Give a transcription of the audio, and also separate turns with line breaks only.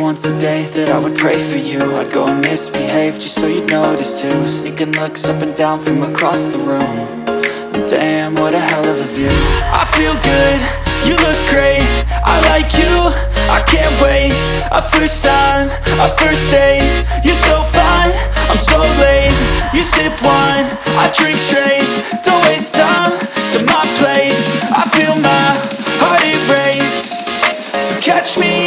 once a day that I would pray for you. I'd go and misbehave just so you'd notice too. Sneaking looks up and down from across the room. And damn, what a hell of a view. I feel good, you look great, I like you, I can't wait. A first time, a first date. You're so fine, I'm so late. You sip wine, I drink straight. Don't waste time to my place. I feel my heart erase. So catch me